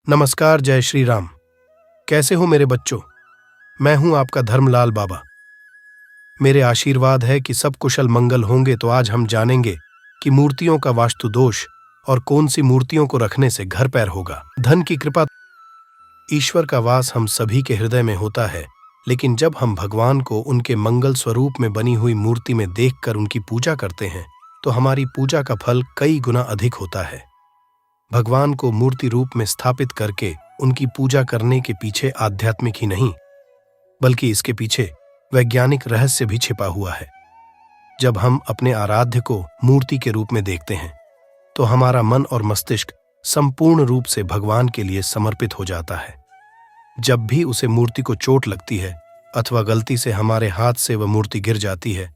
नमस्कार। जय श्री राम। कैसे हो मेरे बच्चों? मैं हूं आपका धर्मलाल बाबा। मेरे आशीर्वाद है कि सब कुशल मंगल होंगे। तो आज हम जानेंगे कि मूर्तियों का वास्तु दोष और कौन सी मूर्तियों को रखने से घर पैर होगा। धन की कृपा। ईश्वर का वास हम सभी के हृदय में होता है, लेकिन जब हम भगवान को उनके मंगल स्वरूप में बनी हुई मूर्ति में देखकर उनकी पूजा करते हैं तो हमारी पूजा का फल कई गुना अधिक होता है। भगवान को मूर्ति रूप में स्थापित करके उनकी पूजा करने के पीछे आध्यात्मिक ही नहीं, बल्कि इसके पीछे वैज्ञानिक रहस्य भी छिपा हुआ है। जब हम अपने आराध्य को मूर्ति के रूप में देखते हैं तो हमारा मन और मस्तिष्क संपूर्ण रूप से भगवान के लिए समर्पित हो जाता है। जब भी उसे मूर्ति को चोट लगती है अथवा गलती से हमारे हाथ से वह मूर्ति गिर जाती है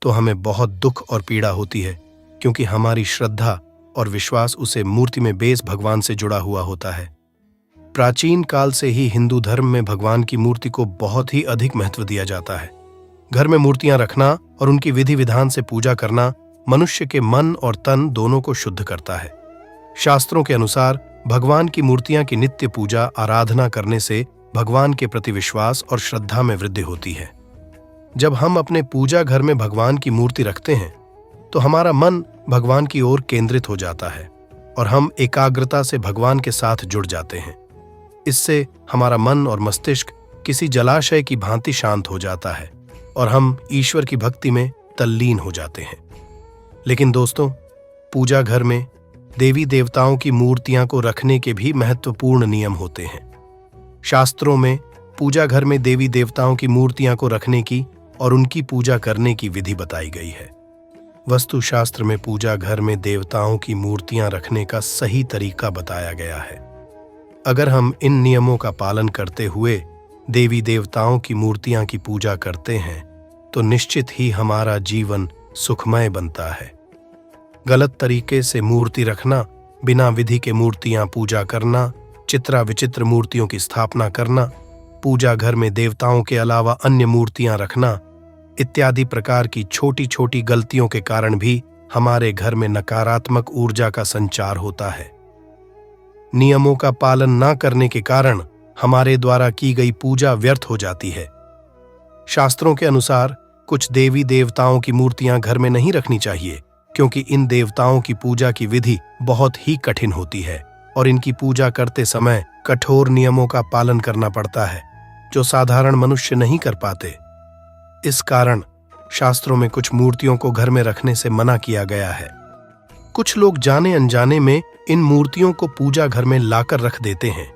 तो हमें बहुत दुख और पीड़ा होती है, क्योंकि हमारी श्रद्धा और विश्वास उसे मूर्ति में बेस भगवान से जुड़ा हुआ होता है। प्राचीन काल से ही हिंदू धर्म में भगवान की मूर्ति को बहुत ही अधिक महत्व दिया जाता है। घर में मूर्तियां रखना और उनकी विधि विधान से पूजा करना मनुष्य के मन और तन दोनों को शुद्ध करता है। शास्त्रों के अनुसार भगवान की मूर्तियां की नित्य पूजा आराधना करने से भगवान के प्रति विश्वास और श्रद्धा में वृद्धि होती है। जब हम अपने पूजा घर में भगवान की मूर्ति रखते हैं तो हमारा मन भगवान की ओर केंद्रित हो जाता है और हम एकाग्रता से भगवान के साथ जुड़ जाते हैं। इससे हमारा मन और मस्तिष्क किसी जलाशय की भांति शांत हो जाता है और हम ईश्वर की भक्ति में तल्लीन हो जाते हैं। लेकिन दोस्तों, पूजा घर में देवी देवताओं की मूर्तियां को रखने के भी महत्वपूर्ण नियम होते हैं। शास्त्रों में पूजा घर में देवी देवताओं की मूर्तियां को रखने की और उनकी पूजा करने की विधि बताई गई है। वास्तुशास्त्र में पूजा घर में देवताओं की मूर्तियां रखने का सही तरीका बताया गया है। अगर हम इन नियमों का पालन करते हुए देवी देवताओं की मूर्तियां की पूजा करते हैं तो निश्चित ही हमारा जीवन सुखमय बनता है। गलत तरीके से मूर्ति रखना, बिना विधि के मूर्तियां पूजा करना, चित्रा विचित्र मूर्तियों की स्थापना करना, पूजा घर में देवताओं के अलावा अन्य मूर्तियां रखना इत्यादि प्रकार की छोटी छोटी गलतियों के कारण भी हमारे घर में नकारात्मक ऊर्जा का संचार होता है। नियमों का पालन न करने के कारण हमारे द्वारा की गई पूजा व्यर्थ हो जाती है। शास्त्रों के अनुसार कुछ देवी देवताओं की मूर्तियां घर में नहीं रखनी चाहिए, क्योंकि इन देवताओं की पूजा की विधि बहुत ही कठिन होती है और इनकी पूजा करते समय कठोर नियमों का पालन करना पड़ता है, जो साधारण मनुष्य नहीं कर पाते। इस कारण शास्त्रों में कुछ मूर्तियों को घर में रखने से मना किया गया है। कुछ लोग जाने अनजाने में इन मूर्तियों को पूजा घर में लाकर रख देते हैं,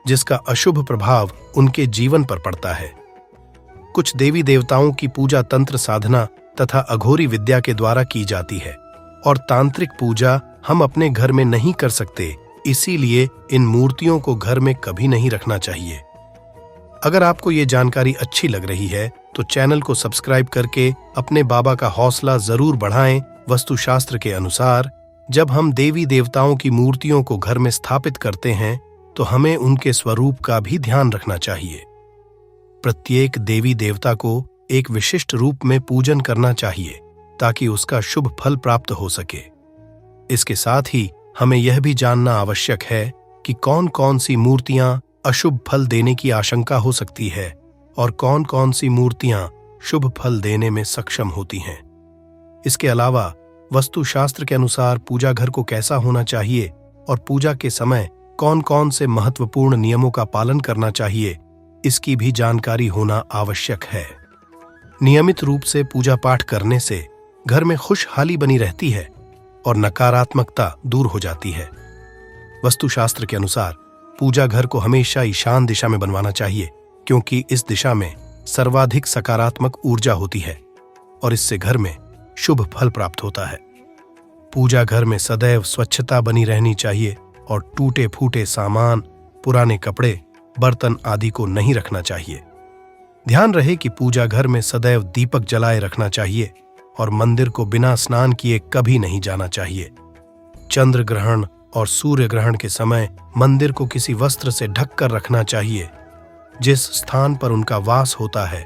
जिसका अशुभ प्रभाव उनके जीवन पर पड़ता है। कुछ देवी देवताओं की पूजा तंत्र साधना तथा अघोरी विद्या के द्वारा की जाती है और तांत्रिक पूजा हम अपने घर में नहीं कर सकते, इसीलिए इन मूर्तियों को घर में कभी नहीं रखना चाहिए। अगर आपको ये जानकारी अच्छी लग रही है तो चैनल को सब्सक्राइब करके अपने बाबा का हौसला जरूर बढ़ाएं। वास्तुशास्त्र के अनुसार जब हम देवी देवताओं की मूर्तियों को घर में स्थापित करते हैं तो हमें उनके स्वरूप का भी ध्यान रखना चाहिए। प्रत्येक देवी देवता को एक विशिष्ट रूप में पूजन करना चाहिए ताकि उसका शुभ फल प्राप्त हो सके। इसके साथ ही हमें यह भी जानना आवश्यक है कि कौन कौन सी मूर्तियां अशुभ फल देने की आशंका हो सकती है और कौन कौन सी मूर्तियां शुभ फल देने में सक्षम होती हैं। इसके अलावा वास्तुशास्त्र के अनुसार पूजा घर को कैसा होना चाहिए और पूजा के समय कौन कौन से महत्वपूर्ण नियमों का पालन करना चाहिए, इसकी भी जानकारी होना आवश्यक है। नियमित रूप से पूजा पाठ करने से घर में खुशहाली बनी रहती है और नकारात्मकता दूर हो जाती है। वास्तुशास्त्र के अनुसार पूजा घर को हमेशा ईशान दिशा में बनवाना चाहिए, क्योंकि इस दिशा में सर्वाधिक सकारात्मक ऊर्जा होती है और इससे घर में शुभ फल प्राप्त होता है। पूजा घर में सदैव स्वच्छता बनी रहनी चाहिए और टूटे फूटे सामान, पुराने कपड़े, बर्तन आदि को नहीं रखना चाहिए। ध्यान रहे कि पूजा घर में सदैव दीपक जलाए रखना चाहिए और मंदिर को बिना स्नान किए कभी नहीं जाना चाहिए। चंद्र ग्रहण और सूर्य ग्रहण के समय मंदिर को किसी वस्त्र से ढककर रखना चाहिए। जिस स्थान पर उनका वास होता है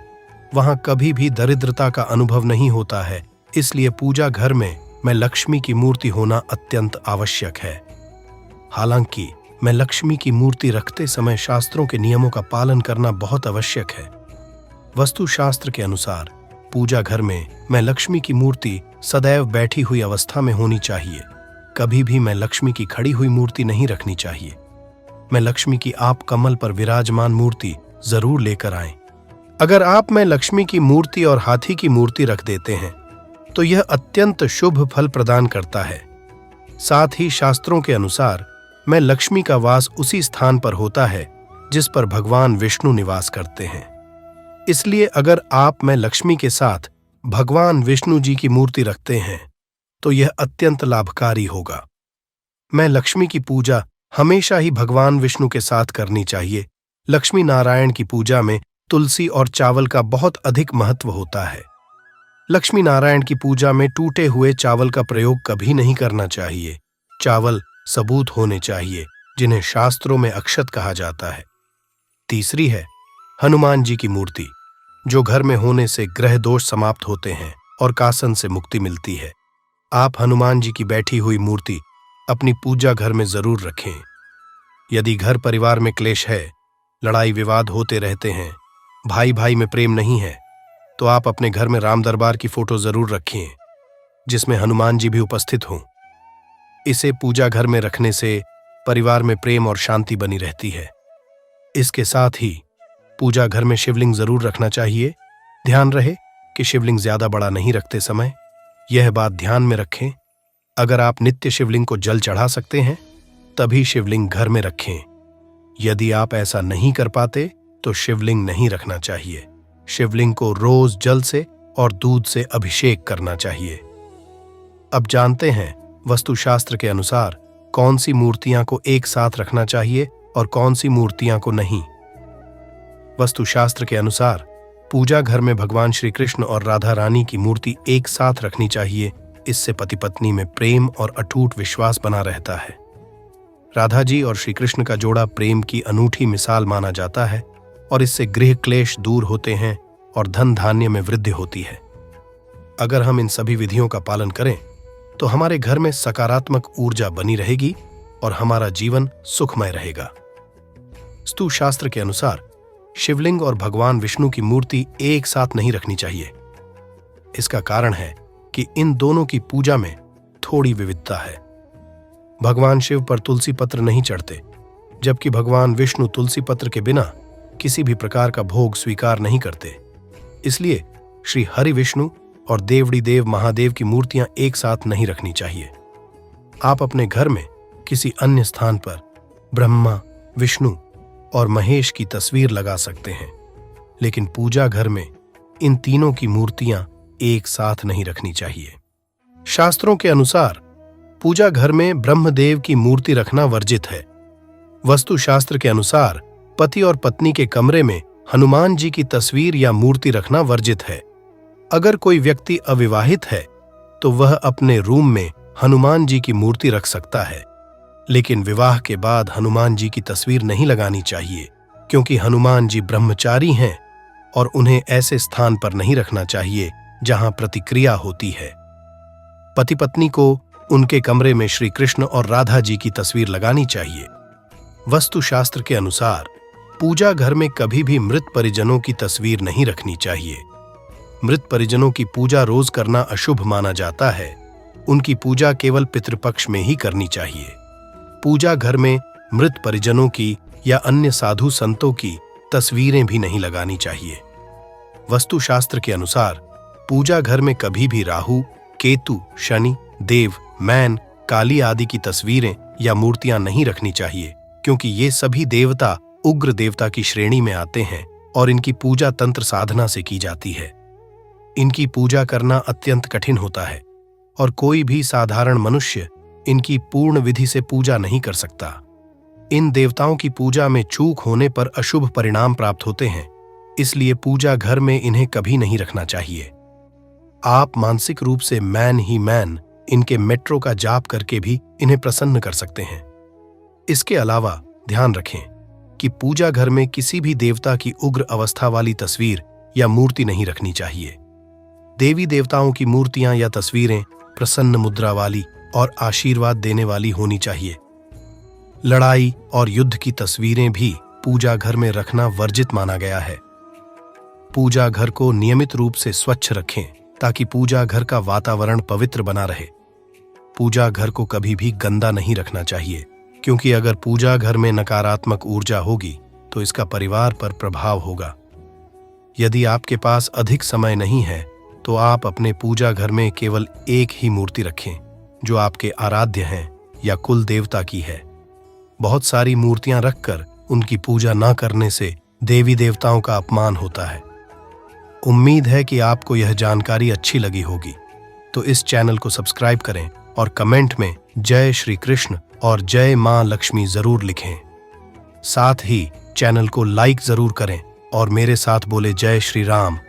वहां कभी भी दरिद्रता का अनुभव नहीं होता है, इसलिए पूजा घर में लक्ष्मी की मूर्ति होना अत्यंत आवश्यक है। हालांकि मैं लक्ष्मी की मूर्ति रखते समय शास्त्रों के नियमों का पालन करना बहुत आवश्यक है। वास्तुशास्त्र के अनुसार पूजा घर में मैं लक्ष्मी की मूर्ति सदैव बैठी हुई अवस्था में होनी चाहिए। कभी भी मैं लक्ष्मी की खड़ी हुई मूर्ति नहीं रखनी चाहिए। मैं लक्ष्मी की आप कमल पर विराजमान मूर्ति जरूर लेकर आएं। अगर आप में लक्ष्मी की मूर्ति और हाथी की मूर्ति रख देते हैं तो यह अत्यंत शुभ फल प्रदान करता है। साथ ही शास्त्रों के अनुसार मैं लक्ष्मी का वास उसी स्थान पर होता है जिस पर भगवान विष्णु निवास करते हैं। इसलिए अगर आप में लक्ष्मी के साथ भगवान विष्णु जी की मूर्ति रखते हैं तो यह अत्यंत लाभकारी होगा। मैं लक्ष्मी की पूजा हमेशा ही भगवान विष्णु के साथ करनी चाहिए। लक्ष्मी नारायण की पूजा में तुलसी और चावल का बहुत अधिक महत्व होता है। लक्ष्मी नारायण की पूजा में टूटे हुए चावल का प्रयोग कभी नहीं करना चाहिए। चावल सबूत होने चाहिए जिन्हें शास्त्रों में अक्षत कहा जाता है। तीसरी है हनुमान जी की मूर्ति, जो घर में होने से ग्रह दोष समाप्त होते हैं और कासन से मुक्ति मिलती है। आप हनुमान जी की बैठी हुई मूर्ति अपनी पूजा घर में जरूर रखें। यदि घर परिवार में क्लेश है, लड़ाई विवाद होते रहते हैं, भाई भाई में प्रेम नहीं है, तो आप अपने घर में राम दरबार की फोटो जरूर रखें जिसमें हनुमान जी भी उपस्थित हों। इसे पूजा घर में रखने से परिवार में प्रेम और शांति बनी रहती है। इसके साथ ही पूजा घर में शिवलिंग जरूर रखना चाहिए। ध्यान रहे कि शिवलिंग ज्यादा बड़ा नहीं रखते समय। यह बात ध्यान में रखें। अगर आप नित्य शिवलिंग को जल चढ़ा सकते हैं तभी शिवलिंग घर में रखें। यदि आप ऐसा नहीं कर पाते तो शिवलिंग नहीं रखना चाहिए। शिवलिंग को रोज जल से और दूध से अभिषेक करना चाहिए। अब जानते हैं वास्तुशास्त्र के अनुसार कौन सी मूर्तियां को एक साथ रखना चाहिए और कौन सी मूर्तियां को नहीं। वास्तुशास्त्र के अनुसार पूजा घर में भगवान श्री कृष्ण और राधा रानी की मूर्ति एक साथ रखनी चाहिए। इससे पति पत्नी में प्रेम और अटूट विश्वास बना रहता है। राधा जी और श्री कृष्ण का जोड़ा प्रेम की अनूठी मिसाल माना जाता है और इससे गृह क्लेश दूर होते हैं और धन धान्य में वृद्धि होती है। अगर हम इन सभी विधियों का पालन करें तो हमारे घर में सकारात्मक ऊर्जा बनी रहेगी और हमारा जीवन सुखमय रहेगा। वास्तुशास्त्र के अनुसार शिवलिंग और भगवान विष्णु की मूर्ति एक साथ नहीं रखनी चाहिए। इसका कारण है कि इन दोनों की पूजा में थोड़ी विविधता है। भगवान शिव पर तुलसी पत्र नहीं चढ़ते, जबकि भगवान विष्णु तुलसी पत्र के बिना किसी भी प्रकार का भोग स्वीकार नहीं करते। इसलिए श्री हरि विष्णु और देवड़ी देव महादेव की मूर्तियां एक साथ नहीं रखनी चाहिए। आप अपने घर में किसी अन्य स्थान पर ब्रह्मा, विष्णु और महेश की तस्वीर लगा सकते हैं, लेकिन पूजा घर में इन तीनों की मूर्तियां एक साथ नहीं रखनी चाहिए। शास्त्रों के अनुसार पूजा घर में ब्रह्मदेव की मूर्ति रखना वर्जित है। वास्तुशास्त्र के अनुसार पति और पत्नी के कमरे में हनुमान जी की तस्वीर या मूर्ति रखना वर्जित है। अगर कोई व्यक्ति अविवाहित है तो वह अपने रूम में हनुमान जी की मूर्ति रख सकता है, लेकिन विवाह के बाद हनुमान जी की तस्वीर नहीं लगानी चाहिए, क्योंकि हनुमान जी ब्रह्मचारी हैं और उन्हें ऐसे स्थान पर नहीं रखना चाहिए जहां प्रतिक्रिया होती है। पति पत्नी को उनके कमरे में श्री कृष्ण और राधा जी की तस्वीर लगानी चाहिए। वास्तुशास्त्र के अनुसार पूजा घर में कभी भी मृत परिजनों की तस्वीर नहीं रखनी चाहिए। मृत परिजनों की पूजा रोज करना अशुभ माना जाता है। उनकी पूजा केवल पितृपक्ष में ही करनी चाहिए। पूजा घर में मृत परिजनों की या अन्य साधु संतों की तस्वीरें भी नहीं लगानी चाहिए। वास्तुशास्त्र के अनुसार पूजा घर में कभी भी राहु, केतु, शनि, देव, मैन, काली आदि की तस्वीरें या मूर्तियां नहीं रखनी चाहिए, क्योंकि ये सभी देवता उग्र देवता की श्रेणी में आते हैं और इनकी पूजा तंत्र साधना से की जाती है। इनकी पूजा करना अत्यंत कठिन होता है और कोई भी साधारण मनुष्य इनकी पूर्ण विधि से पूजा नहीं कर सकता। इन देवताओं की पूजा में चूक होने पर अशुभ परिणाम प्राप्त होते हैं, इसलिए पूजा घर में इन्हें कभी नहीं रखना चाहिए। आप मानसिक रूप से मैन ही मैन इनके मेट्रो का जाप करके भी इन्हें प्रसन्न कर सकते हैं। इसके अलावा ध्यान रखें कि पूजा घर में किसी भी देवता की उग्र अवस्था वाली तस्वीर या मूर्ति नहीं रखनी चाहिए। देवी देवताओं की मूर्तियां या तस्वीरें प्रसन्न मुद्रा वाली और आशीर्वाद देने वाली होनी चाहिए। लड़ाई और युद्ध की तस्वीरें भी पूजा घर में रखना वर्जित माना गया है। पूजा घर को नियमित रूप से स्वच्छ रखें ताकि पूजा घर का वातावरण पवित्र बना रहे। पूजा घर को कभी भी गंदा नहीं रखना चाहिए, क्योंकि अगर पूजा घर में नकारात्मक ऊर्जा होगी तो इसका परिवार पर प्रभाव होगा। यदि आपके पास अधिक समय नहीं है तो आप अपने पूजा घर में केवल एक ही मूर्ति रखें जो आपके आराध्य हैं या कुल देवता की है। बहुत सारी मूर्तियां रखकर उनकी पूजा न करने से देवी देवताओं का अपमान होता है। उम्मीद है कि आपको यह जानकारी अच्छी लगी होगी, तो इस चैनल को सब्सक्राइब करें और कमेंट में जय श्री कृष्ण और जय मां लक्ष्मी जरूर लिखें। साथ ही चैनल को लाइक जरूर करें और मेरे साथ बोले जय श्री राम।